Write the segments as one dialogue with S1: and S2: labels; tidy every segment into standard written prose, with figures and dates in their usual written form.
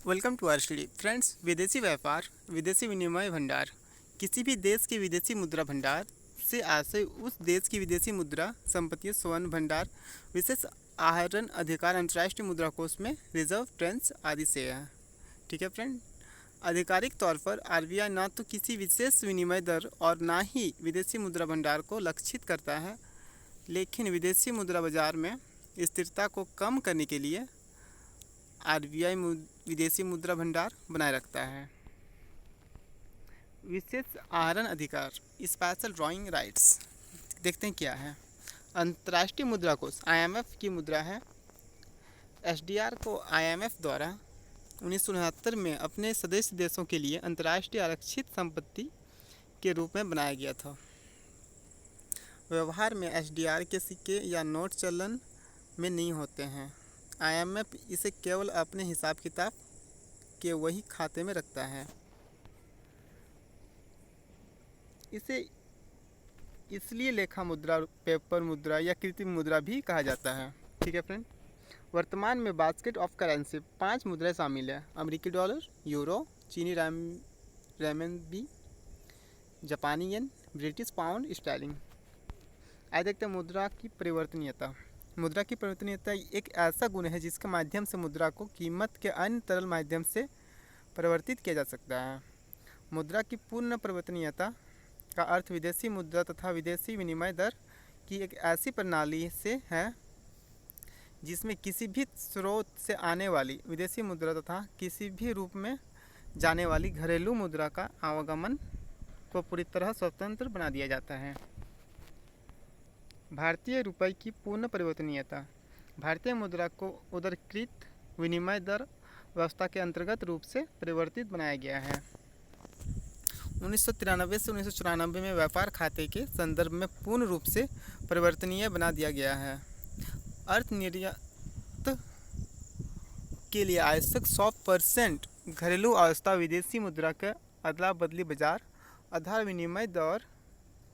S1: Welcome to our study friends. विदेशी व्यापार, विदेशी विनिमय भंडार। किसी भी देश के विदेशी मुद्रा भंडार से आशय उस देश की विदेशी मुद्रा संपत्ति, स्वर्ण भंडार, विशेष आहरण अधिकार अंतर्राष्ट्रीय मुद्रा कोष में रिजर्व ट्रेंच आदि से है। ठीक है फ्रेंड। आधिकारिक तौर पर आरबीआई ना तो किसी विशेष विनिमय दर और ना ही विदेशी मुद्रा भंडार को लक्षित करता है, लेकिन विदेशी मुद्रा बाजार में स्थिरता को कम करने के लिए आरबीआई विदेशी मुद्रा भंडार बनाए रखता है। विशेष आहरण अधिकार, स्पेशल ड्राइंग राइट्स, देखते हैं क्या है। अंतर्राष्ट्रीय मुद्रा कोष आईएमएफ की मुद्रा है। एसडीआर को आईएमएफ द्वारा 1969 में अपने सदस्य देशों के लिए अंतर्राष्ट्रीय आरक्षित संपत्ति के रूप में बनाया गया था। व्यवहार में एसडीआर के सिक्के या नोट चलन में नहीं होते हैं। आईएमएफ इसे केवल अपने हिसाब किताब के वही खाते में रखता है। इसे इसलिए लेखा मुद्रा, पेपर मुद्रा या कृत्रिम मुद्रा भी कहा जाता है। ठीक है फ्रेंड। वर्तमान में बास्केट ऑफ करेंसी 5 मुद्राएं शामिल है। अमेरिकी डॉलर, यूरो, चीनी रेमनबी, जापानी येन, ब्रिटिश पाउंड स्टर्लिंग। आइए देखते हैं मुद्रा की परिवर्तनीयता। मुद्रा की परिवर्तनीयता एक ऐसा गुण है जिसके माध्यम से मुद्रा को कीमत के अन्य तरल माध्यम से परिवर्तित किया जा सकता है। मुद्रा की पूर्ण परिवर्तनीयता का अर्थ विदेशी मुद्रा तथा विदेशी विनिमय दर की एक ऐसी प्रणाली से है जिसमें किसी भी स्रोत से आने वाली विदेशी मुद्रा तथा किसी भी रूप में जाने वाली घरेलू मुद्रा का आवागमन को पूरी तरह स्वतंत्र बना दिया जाता है। भारतीय रुपये की पूर्ण परिवर्तनीयता। भारतीय मुद्रा को उदारीकृत विनिमय दर व्यवस्था के अंतर्गत रूप से परिवर्तित बनाया गया है। 1993 से 1994 में व्यापार खाते के संदर्भ में पूर्ण रूप से परिवर्तनीय बना दिया गया है। अर्थ निर्यात के लिए आवश्यक 100% घरेलू अवस्था विदेशी मुद्रा के अदला बदली बाजार आधार विनिमय दर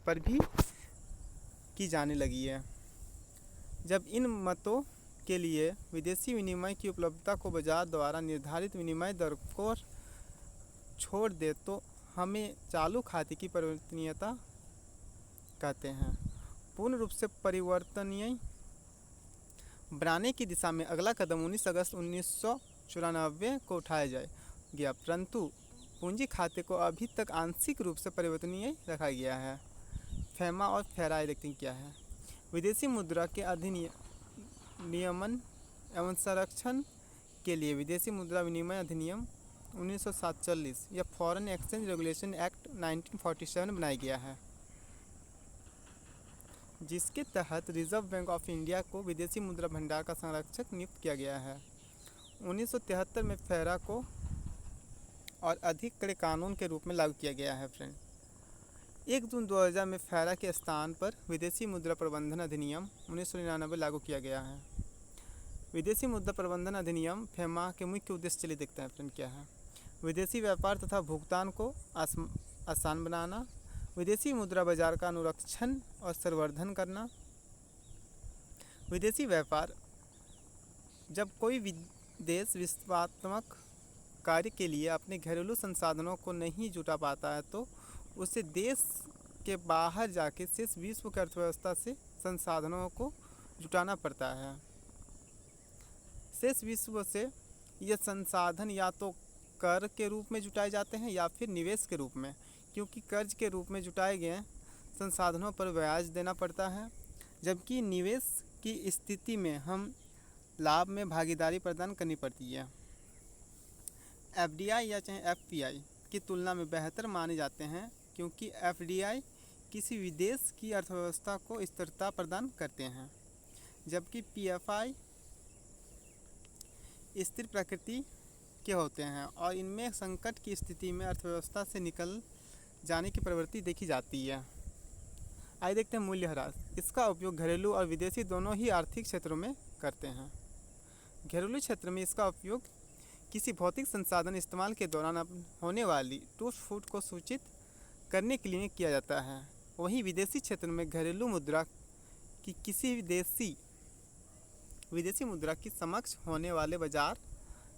S1: पर भी की जाने लगी है। जब इन मतों के लिए विदेशी विनिमय की उपलब्धता को बाजार द्वारा निर्धारित विनिमय दर को छोड़ दे तो हमें चालू खाते की परिवर्तनीयता कहते हैं। पूर्ण रूप से परिवर्तनीय बनाने की दिशा में अगला कदम 19 अगस्त 1994 को उठाया गया, परंतु पूंजी खाते को अभी तक आंशिक रूप से परिवर्तनीय रखा गया है। फेमा और फेराई देखते हैं क्या है। विदेशी मुद्रा के नियमन एवं संरक्षण के लिए विदेशी मुद्रा विनिमय अधिनियम 1947 या फॉरेन एक्सचेंज रेगुलेशन एक्ट 1947 बनाया गया है, जिसके तहत रिजर्व बैंक ऑफ इंडिया को विदेशी मुद्रा भंडार का संरक्षक नियुक्त किया गया है। 1973 में फेरा को और अधिक कड़े कानून के रूप में लागू किया गया है। फ्रेंड, 1 जून 2000 में फेरा के स्थान पर विदेशी मुद्रा प्रबंधन अधिनियम 1999 लागू किया गया है। विदेशी मुद्रा प्रबंधन अधिनियम फेमा के मुख्य उद्देश्य चलिए देखते हैं फ्रेंड क्या है। विदेशी व्यापार तथा भुगतान को आसान बनाना, विदेशी मुद्रा बाजार का अनुरक्षण और संवर्धन करना। विदेशी व्यापार, जब कोई देश विश्वात्मक कार्य के लिए अपने घरेलू संसाधनों को नहीं जुटा पाता है तो उसे देश के बाहर जाके शेष विश्व की अर्थव्यवस्था से संसाधनों को जुटाना पड़ता है। शेष विश्व से ये संसाधन या तो कर के रूप में जुटाए जाते हैं या फिर निवेश के रूप में, क्योंकि कर्ज के रूप में जुटाए गए संसाधनों पर ब्याज देना पड़ता है, जबकि निवेश की स्थिति में हम लाभ में भागीदारी प्रदान करनी पड़ती है। एफडीआई या चाहे एफपीआई की तुलना में बेहतर माने जाते हैं, क्योंकि एफडीआई किसी विदेश की अर्थव्यवस्था को स्थिरता प्रदान करते हैं, जबकि पीएफआई स्थिर प्रकृति के होते हैं और इनमें संकट की स्थिति में अर्थव्यवस्था से निकल जाने की प्रवृत्ति देखी जाती है। आइए देखते हैं मूल्यह्रास। इसका उपयोग घरेलू और विदेशी दोनों ही आर्थिक क्षेत्रों में करते हैं। घरेलू क्षेत्र में इसका उपयोग किसी भौतिक संसाधन इस्तेमाल के दौरान होने वाली टूट फूट को सूचित करने के लिए किया जाता है। वहीं विदेशी क्षेत्र में घरेलू मुद्रा की किसी विदेशी मुद्रा की समक्ष होने वाले बाजार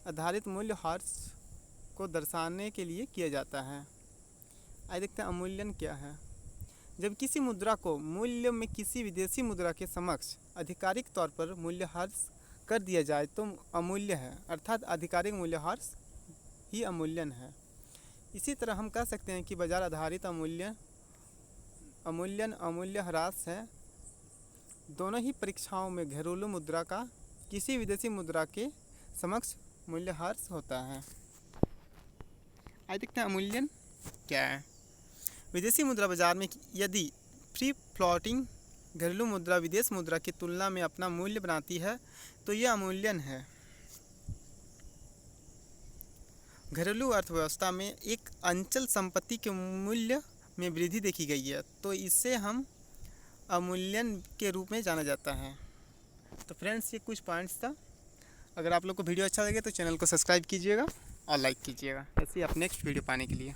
S1: आधारित मूल्यह्रास को दर्शाने के लिए किया जाता है। आइए देखते हैं अवमूल्यन क्या है। जब किसी मुद्रा को मूल्य में किसी विदेशी मुद्रा के समक्ष आधिकारिक तौर पर मूल्यह्रास कर दिया जाए तो अवमूल्य है, अर्थात आधिकारिक मूल्यह्रास ही अवमूल्यन है। इसी तरह हम कह सकते हैं कि बाजार आधारित अवमूल्यन अवमूल्यह्रास है। दोनों ही परीक्षाओं में घरेलू मुद्रा का किसी विदेशी मुद्रा के समक्ष मूल्यह्रास होता है। आइए देखते हैं अवमूल्यन क्या है। विदेशी मुद्रा बाजार में यदि फ्री फ्लोटिंग घरेलू मुद्रा विदेश मुद्रा की तुलना में अपना मूल्य बनाती है तो यह अवमूल्यन है। घरेलू अर्थव्यवस्था में एक अचल संपत्ति के मूल्य में वृद्धि देखी गई है तो इसे हम अवमूल्यन के रूप में जाना जाता है। तो फ्रेंड्स, ये कुछ पॉइंट्स था। अगर आप लोग को वीडियो अच्छा लगे तो चैनल को सब्सक्राइब कीजिएगा और लाइक कीजिएगा ऐसे ही आप नेक्स्ट वीडियो पाने के लिए।